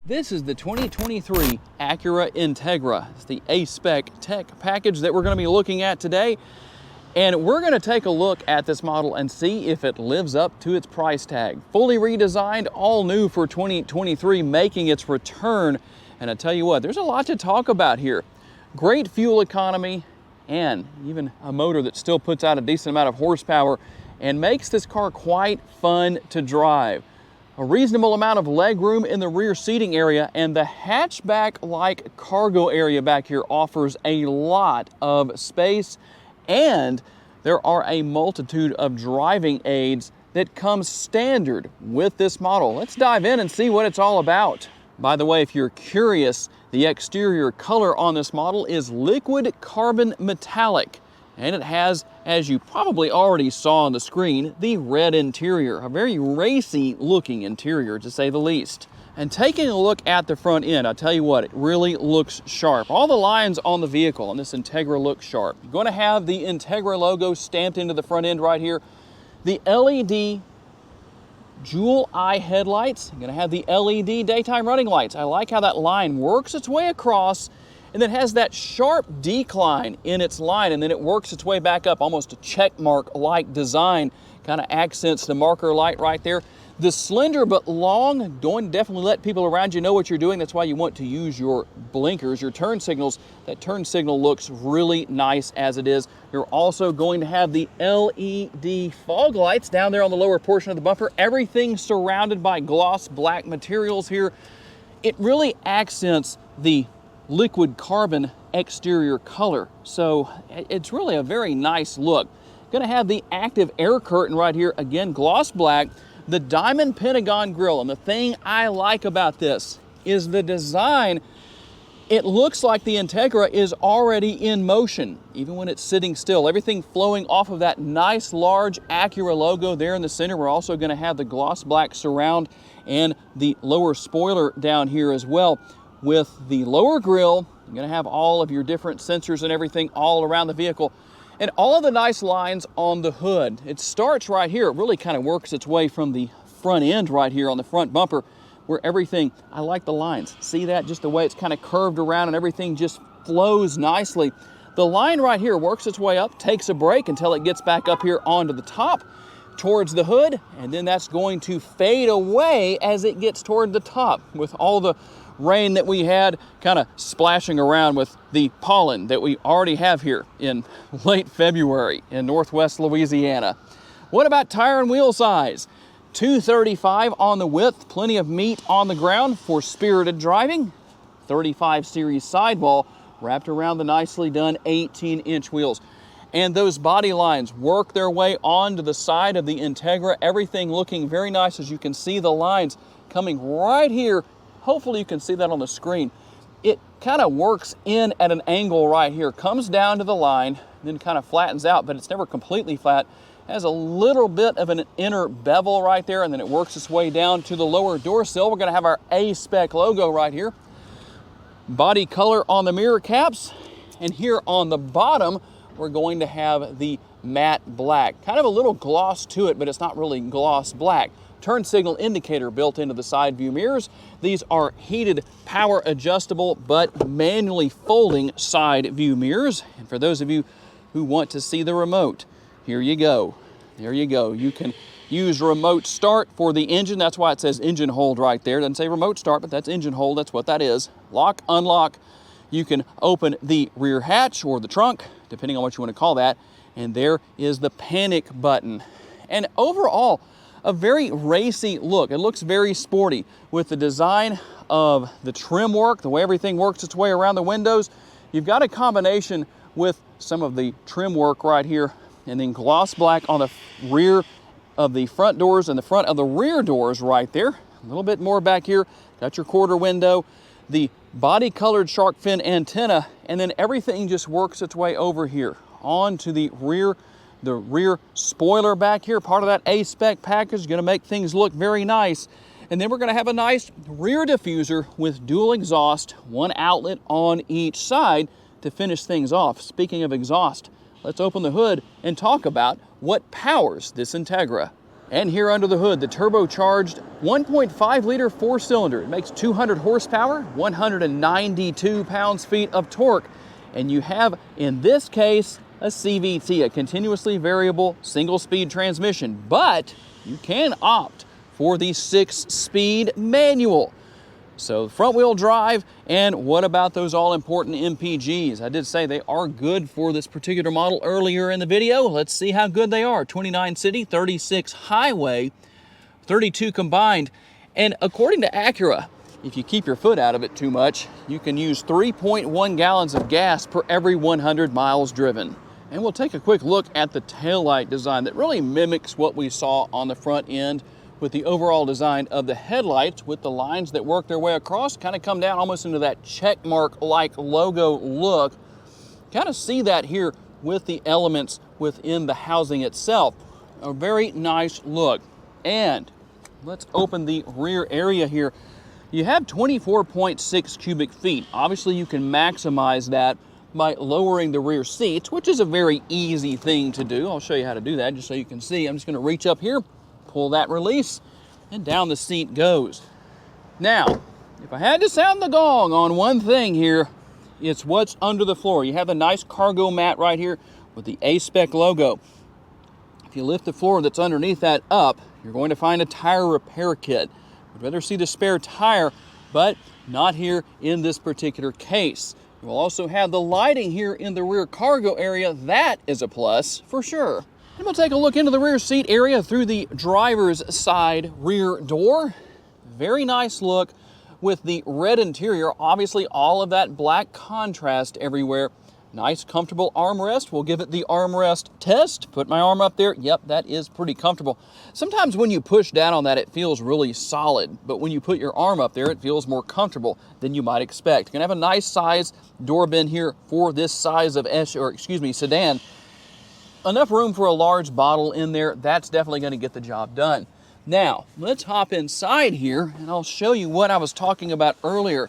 This is the 2023 Acura Integra. It's the A-Spec Tech package that we're going to be looking at today. And we're going to take a look at this model and see if it lives up to its price tag. Fully redesigned, all new for 2023, making its return. And I tell you what, there's a lot to talk about here. Great fuel economy and even a motor that still puts out a decent amount of horsepower and makes this car quite fun to drive. A reasonable amount of legroom in the rear seating area, and the hatchback-like cargo area back here offers a lot of space, and there are a multitude of driving aids that come standard with this model. Let's dive in and see what it's all about. By the way, if you're curious, the exterior color on this model is liquid carbon metallic. And it has, as you probably already saw on the screen, the red interior. A very racy looking interior, to say the least. And taking a look at the front end, I'll tell you what, it really looks sharp. All the lines on the vehicle on this Integra look sharp. You're going to have the Integra logo stamped into the front end right here. The LED jewel eye headlights. You're going to have the LED daytime running lights. I like how that line works its way across and then has that sharp decline in its line, and then it works its way back up, almost a check mark-like design, kind of accents the marker light right there. The slender but long, don't definitely let people around you know what you're doing. That's why you want to use your blinkers, your turn signals. That turn signal looks really nice as it is. You're also going to have the LED fog lights down there on the lower portion of the bumper. Everything surrounded by gloss black materials here. It really accents the liquid carbon exterior color, so it's really a very nice look. Going to have the active air curtain right here, again gloss black, the diamond pentagon grille, and the thing I like about this is the design. It looks like the Integra is already in motion, even when it's sitting still. Everything flowing off of that nice large Acura logo there in the center. We're also going to have the gloss black surround and the lower spoiler down here as well. With the lower grille, you're going to have all of your different sensors and everything all around the vehicle. And all of the nice lines on the hood. It starts right here. It really kind of works its way from the front end right here on the front bumper, where everything, I like the lines. See that? Just the way it's kind of curved around and everything just flows nicely. The line right here works its way up, takes a break until it gets back up here onto the top towards the hood, and then that's going to fade away as it gets toward the top with all the rain that we had kind of splashing around with the pollen that we already have here in late February in Northwest Louisiana. What about tire and wheel size? 235 on the width, plenty of meat on the ground for spirited driving. 35 series sidewall wrapped around the nicely done 18-inch wheels. And those body lines work their way onto the side of the Integra. Everything looking very nice, as you can see the lines coming right here. Hopefully you can see that on the screen. It kind of works in at an angle right here, comes down to the line, then kind of flattens out, but it's never completely flat. Has a little bit of an inner bevel right there, and then it works its way down to the lower door sill. We're going to have our A-Spec logo right here. Body color on the mirror caps, and here on the bottom, we're going to have the matte black. Kind of a little gloss to it, but it's not really gloss black. Turn signal indicator built into the side view mirrors. These are heated, power adjustable, but manually folding side view mirrors. And for those of you who want to see the remote, here you go. There you go. You can use remote start for the engine. That's why it says engine hold right there. It doesn't say remote start, but that's engine hold. That's what that is. Lock, unlock. You can open the rear hatch or the trunk, depending on what you want to call that. And there is the panic button. And overall, a very racy look. It looks very sporty with the design of the trim work, the way everything works its way around the windows. You've got a combination with some of the trim work right here, and then gloss black on the rear of the front doors and the front of the rear doors right there. A little bit more back here. Got your quarter window, the body colored shark fin antenna, and then everything just works its way over here onto the rear spoiler back here. Part of that A-Spec package is going to make things look very nice. And then we're going to have a nice rear diffuser with dual exhaust, one outlet on each side to finish things off. Speaking of exhaust, let's open the hood and talk about what powers this Integra. And here under the hood, the turbocharged 1.5 liter 4-cylinder. It makes 200 horsepower, 192 pounds-feet of torque. And you have, in this case, a CVT, a continuously variable single-speed transmission. But you can opt for the 6-speed manual. So front-wheel drive, and what about those all-important MPGs? I did say they are good for this particular model earlier in the video. Let's see how good they are. 29 city, 36 highway, 32 combined. And according to Acura, if you keep your foot out of it too much, you can use 3.1 gallons of gas per every 100 miles driven. And we'll take a quick look at the taillight design that really mimics what we saw on the front end, with the overall design of the headlights, with the lines that work their way across, kind of come down almost into that check mark-like logo look. Kind of see that here with the elements within the housing itself. A very nice look. And let's open the rear area here. You have 24.6 cubic feet. Obviously, you can maximize that by lowering the rear seats, which is a very easy thing to do. I'll show you how to do that just so you can see. I'm just going to reach up here, pull that release, and down the seat goes. Now, if I had to sound the gong on one thing here, it's what's under the floor. You have a nice cargo mat right here with the A-Spec logo. If you lift the floor that's underneath that up, you're going to find a tire repair kit. I'd rather see the spare tire, but not here in this particular case. You'll also have the lighting here in the rear cargo area. That is a plus for sure. And we'll take a look into the rear seat area through the driver's side rear door. Very nice look with the red interior. Obviously, all of that black contrast everywhere. Nice, comfortable armrest. We'll give it the armrest test. Put my arm up there. Yep, that is pretty comfortable. Sometimes when you push down on that, it feels really solid. But when you put your arm up there, it feels more comfortable than you might expect. You're gonna have a nice size door bin here for this size of sedan. Enough room for a large bottle in there. That's definitely going to get the job done. Now, let's hop inside here and I'll show you what I was talking about earlier.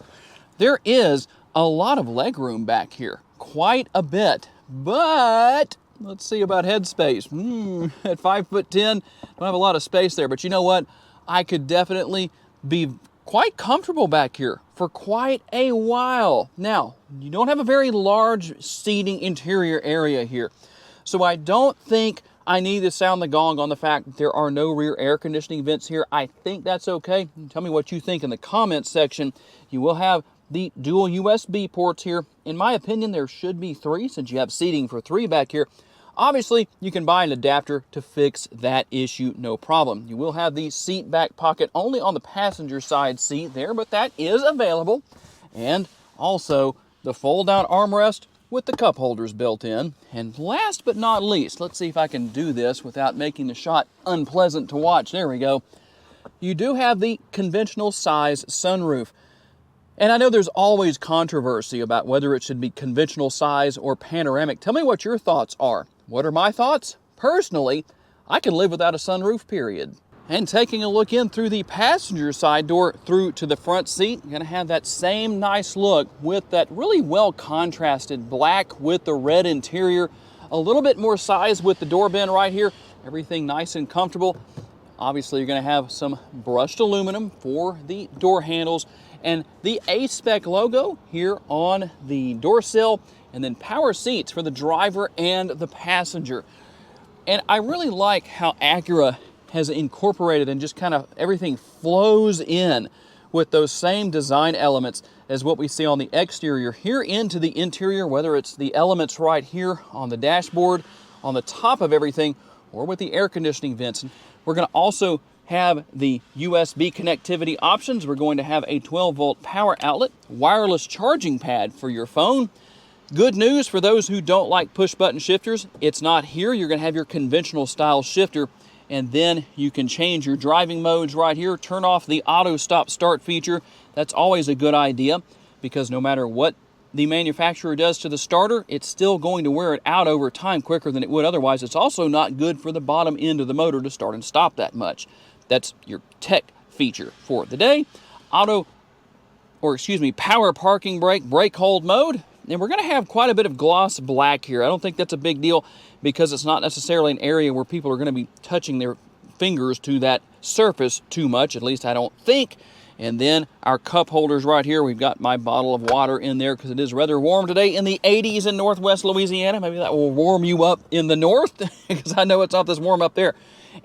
There is a lot of leg room back here, quite a bit, but let's see about headspace. At 5'10", don't have a lot of space there, but you know what? I could definitely be quite comfortable back here for quite a while. Now, you don't have a very large seating interior area here. So I don't think I need to sound the gong on the fact that there are no rear air conditioning vents here. I think that's okay. Tell me what you think in the comments section. You will have the dual USB ports here. In my opinion, there should be 3 since you have seating for 3 back here. Obviously, you can buy an adapter to fix that issue, no problem. You will have the seat back pocket only on the passenger side seat there, but that is available. And also the fold-down armrest with the cup holders built in. And last but not least, let's see if I can do this without making the shot unpleasant to watch. There we go. You do have the conventional size sunroof. And I know there's always controversy about whether it should be conventional size or panoramic. Tell me what your thoughts are. What are my thoughts? Personally, I can live without a sunroof, period. And taking a look in through the passenger side door through to the front seat, you're gonna have that same nice look with that really well contrasted black with the red interior. A little bit more size with the door bin right here. Everything nice and comfortable. Obviously, you're gonna have some brushed aluminum for the door handles and the A-Spec logo here on the door sill, and then power seats for the driver and the passenger. And I really like how Acura has incorporated and just kind of everything flows in with those same design elements as what we see on the exterior here into the interior, whether it's the elements right here on the dashboard, on the top of everything, or with the air conditioning vents. And we're going to also have the USB connectivity options. We're going to have a 12-volt power outlet, wireless charging pad for your phone. Good news for those who don't like push-button shifters, it's not here. You're going to have your conventional style shifter, and then you can change your driving modes right here. Turn off the auto stop start feature. That's always a good idea because no matter what the manufacturer does to the starter, it's still going to wear it out over time quicker than it would otherwise. It's also not good for the bottom end of the motor to start and stop that much. That's your tech feature for the day. Power parking brake, brake hold mode. And we're going to have quite a bit of gloss black here. I don't think that's a big deal because it's not necessarily an area where people are going to be touching their fingers to that surface too much, at least I don't think. And then our cup holders right here. We've got my bottle of water in there because it is rather warm today in the 80s in northwest Louisiana. Maybe that will warm you up in the north because I know it's not this warm up there.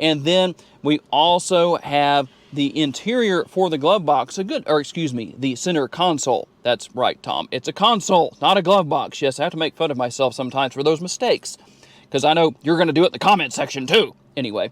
And then we also have the interior for the glove box, the center console. That's right, Tom. It's a console, not a glove box. Yes, I have to make fun of myself sometimes for those mistakes because I know you're going to do it in the comment section too. Anyway,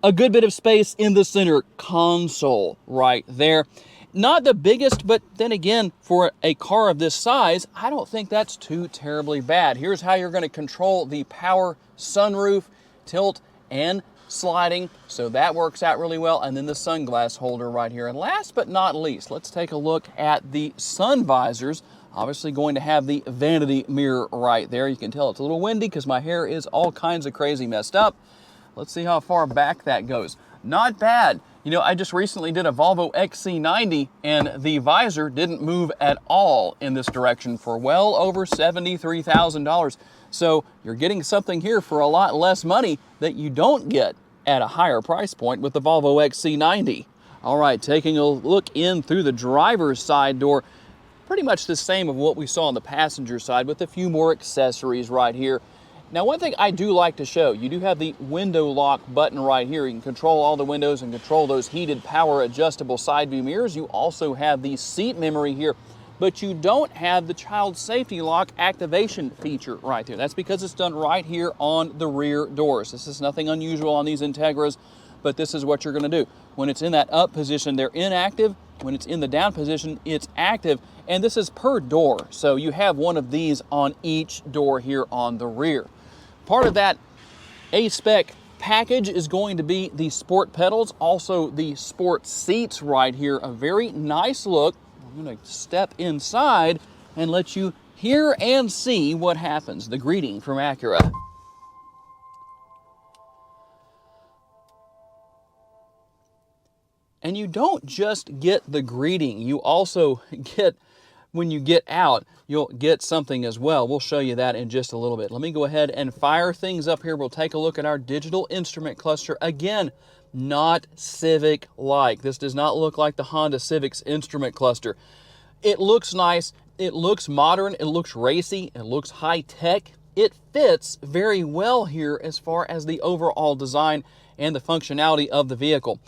a good bit of space in the center console right there. Not the biggest, but then again, for a car of this size, I don't think that's too terribly bad. Here's how you're going to control the power sunroof, tilt, and sliding. So that works out really well. And then the sunglass holder right here. And last but not least, let's take a look at the sun visors. Obviously going to have the vanity mirror right there. You can tell it's a little windy because my hair is all kinds of crazy messed up. Let's see how far back that goes. Not bad. You know, I just recently did a Volvo XC90 and the visor didn't move at all in this direction for well over $73,000. So you're getting something here for a lot less money that you don't get at a higher price point with the Volvo XC90. All right, taking a look in through the driver's side door. Pretty much the same of what we saw on the passenger side with a few more accessories right here. Now, one thing I do like to show, you do have the window lock button right here. You can control all the windows and control those heated power adjustable side view mirrors. You also have the seat memory here, but you don't have the child safety lock activation feature right there. That's because it's done right here on the rear doors. This is nothing unusual on these Integras, but this is what you're going to do. When it's in that up position, they're inactive. When it's in the down position, it's active. And this is per door. So you have one of these on each door here on the rear. Part of that A-Spec package is going to be the sport pedals, also the sport seats right here. A very nice look. I'm going to step inside and let you hear and see what happens. The greeting from Acura. And you don't just get the greeting, you also get, when you get out, you'll get something as well. We'll show you that in just a little bit. Let me go ahead and fire things up here. We'll take a look at our digital instrument cluster. Again, not Civic-like. This does not look like the Honda Civic's instrument cluster. It looks nice, it looks modern, it looks racy, it looks high-tech. It fits very well here as far as the overall design and the functionality of the vehicle.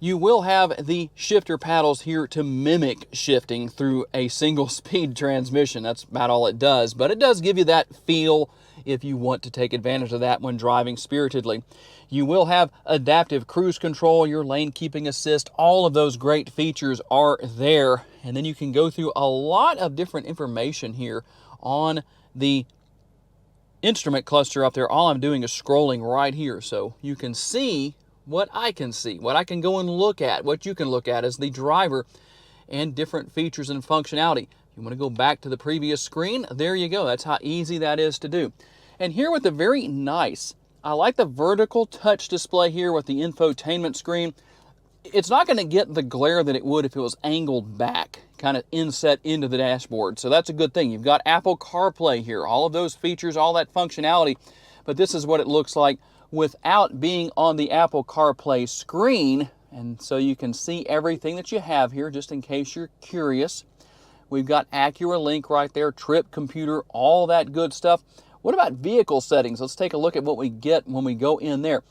You will have the shifter paddles here to mimic shifting through a single speed transmission. That's about all it does, but it does give you that feel if you want to take advantage of that when driving spiritedly. You will have adaptive cruise control, your lane keeping assist, all of those great features are there. And then you can go through a lot of different information here on the instrument cluster up there. All I'm doing is scrolling right here so you can see what I can see, what I can go and look at, what you can look at as the driver, and different features and functionality. You want to go back to the previous screen, there you go. That's how easy that is to do. And here with the very nice, I like the vertical touch display here with the infotainment screen. It's not going to get the glare that it would if it was angled back, kind of inset into the dashboard. So that's a good thing. You've got Apple CarPlay here, all of those features, all that functionality, but this is what it looks like without being on the Apple CarPlay screen. And so you can see everything that you have here, just in case you're curious. We've got Acura Link right there, trip computer, all that good stuff. What about vehicle settings? Let's take a look at what we get when we go in there.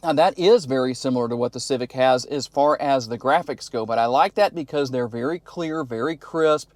Now that is very similar to what the Civic has as far as the graphics go, but I like that because they're very clear, very crisp,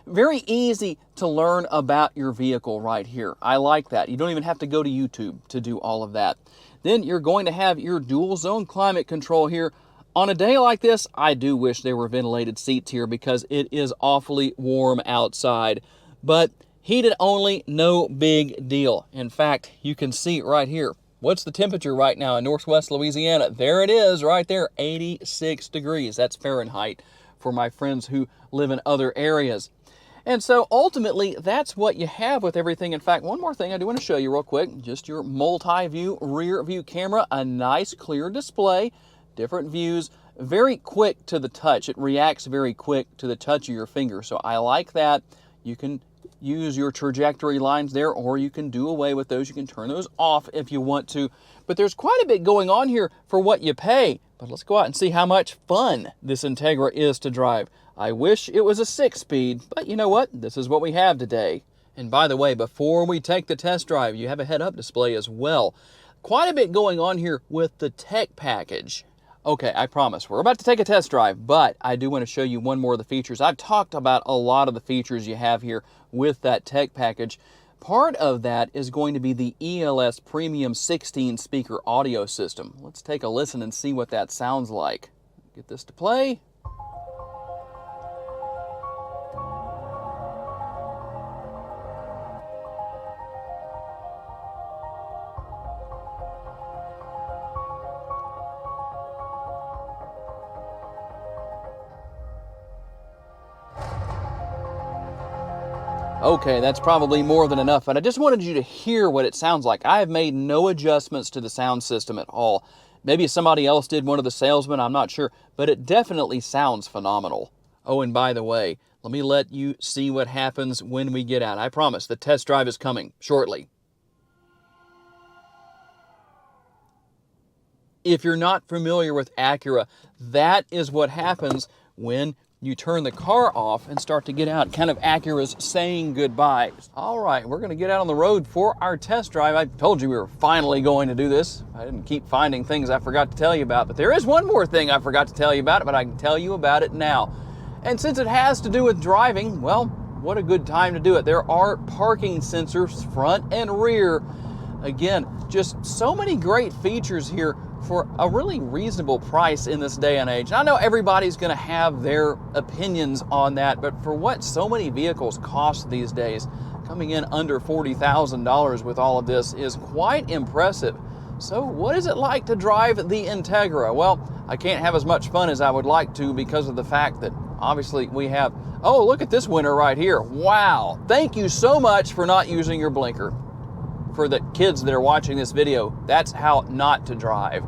very easy to learn about your vehicle right here. I like that. You don't even have to go to YouTube to do all of that. Then you're going to have your dual zone climate control here. On a day like this, I do wish there were ventilated seats here because it is awfully warm outside. But heated only, no big deal. In fact, you can see right here. What's the temperature right now in northwest Louisiana? There it is right there, 86 degrees. That's Fahrenheit for my friends who live in other areas. And so ultimately, that's what you have with everything. In fact, one more thing I do want to show you real quick, just your multi-view rear view camera, a nice clear display, different views, very quick to the touch. It reacts very quick to the touch of your finger. So I like that. You can use your trajectory lines there, or you can do away with those. You can turn those off if you want to. But there's quite a bit going on here for what you pay. But let's go out and see how much fun this Integra is to drive. I wish it was a 6-speed, but you know what? This is what we have today. And by the way, before we take the test drive, you have a head-up display as well. Quite a bit going on here with the tech package. Okay, I promise, we're about to take a test drive, but I do want to show you one more of the features. I've talked about a lot of the features you have here with that tech package. Part of that is going to be the ELS Premium 16-speaker audio system. Let's take a listen and see what that sounds like. Get this to play. Okay, that's probably more than enough, but I just wanted you to hear what it sounds like. I have made no adjustments to the sound system at all. Maybe somebody else did, one of the salesmen, I'm not sure, but it definitely sounds phenomenal. Oh, and by the way, let me let you see what happens when we get out. I promise, the test drive is coming shortly. If you're not familiar with Acura, that is what happens when you turn the car off and start to get out, kind of Acura's saying goodbye. All right, we're gonna get out on the road for our test drive. I told you we were finally going to do this. I didn't keep finding things I forgot to tell you about, but there is one more thing I forgot to tell you about, but I can tell you about it now. And since it has to do with driving, well, what a good time to do it. There are parking sensors front and rear. Again, just so many great features here for a really reasonable price in this day and age. And I know everybody's going to have their opinions on that, but for what so many vehicles cost these days, coming in under $40,000 with all of this is quite impressive. So what is it like to drive the Integra? Well, I can't have as much fun as I would like to because of the fact that obviously we have, oh, look at this winner right here. Wow. Thank you so much for not using your blinker. For the kids that are watching this video, that's how not to drive.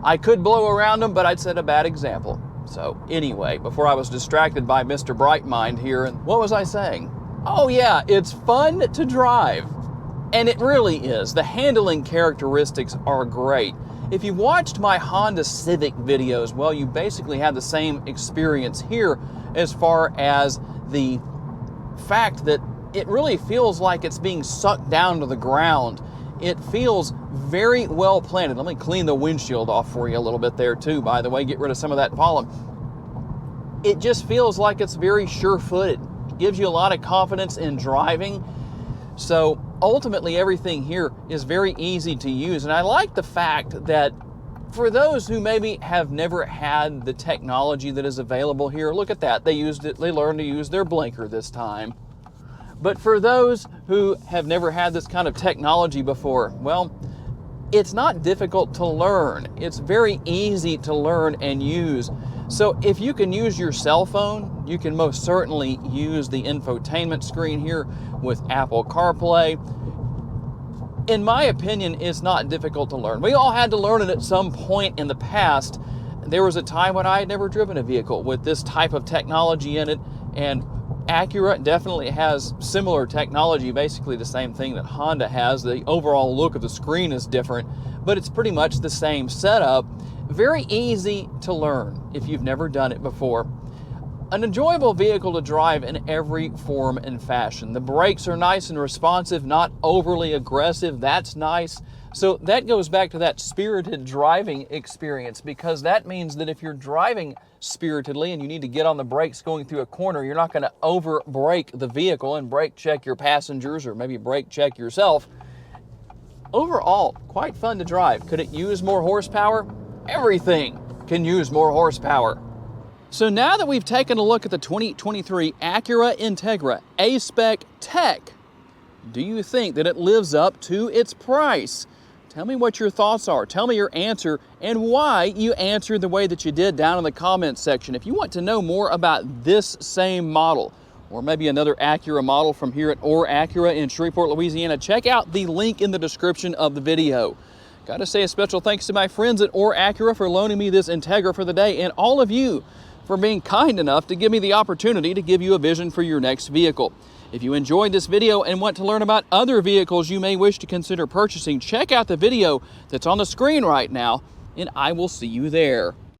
I could blow around them, but I'd set a bad example. So anyway, before I was distracted by Mr. Brightmind here, and what was I saying? Oh yeah, it's fun to drive. And it really is. The handling characteristics are great. If you watched my Honda Civic videos, well, you basically have the same experience here as far as the fact that it really feels like it's being sucked down to the ground. It feels very well planted. Let me clean the windshield off for you a little bit there too, by the way, get rid of some of that pollen. It just feels like it's very sure-footed. It gives you a lot of confidence in driving. So ultimately everything here is very easy to use. And I like the fact that for those who maybe have never had the technology that is available here, look at that. They learned to use their blinker this time. But for those who have never had this kind of technology before, well, it's not difficult to learn. It's very easy to learn and use. So if you can use your cell phone, you can most certainly use the infotainment screen here with Apple CarPlay. In my opinion, it's not difficult to learn. We all had to learn it at some point in the past. There was a time when I had never driven a vehicle with this type of technology in it, and Acura definitely has similar technology, basically the same thing that Honda has. The overall look of the screen is different, but it's pretty much the same setup. Very easy to learn if you've never done it before. An enjoyable vehicle to drive in every form and fashion. The brakes are nice and responsive, not overly aggressive. That's nice. So that goes back to that spirited driving experience, because that means that if you're driving spiritedly and you need to get on the brakes going through a corner, you're not going to over brake the vehicle and brake check your passengers or maybe brake check yourself. Overall, quite fun to drive. Could it use more horsepower? Everything can use more horsepower. So now that we've taken a look at the 2023 Acura Integra A-Spec Tech, do you think that it lives up to its price? Tell me what your thoughts are. Tell me your answer and why you answered the way that you did down in the comments section. If you want to know more about this same model, or maybe another Acura model from here at Orr Acura in Shreveport, Louisiana, check out the link in the description of the video. Got to say a special thanks to my friends at Orr Acura for loaning me this Integra for the day, and all of you for being kind enough to give me the opportunity to give you a vision for your next vehicle. If you enjoyed this video and want to learn about other vehicles you may wish to consider purchasing, check out the video that's on the screen right now, and I will see you there.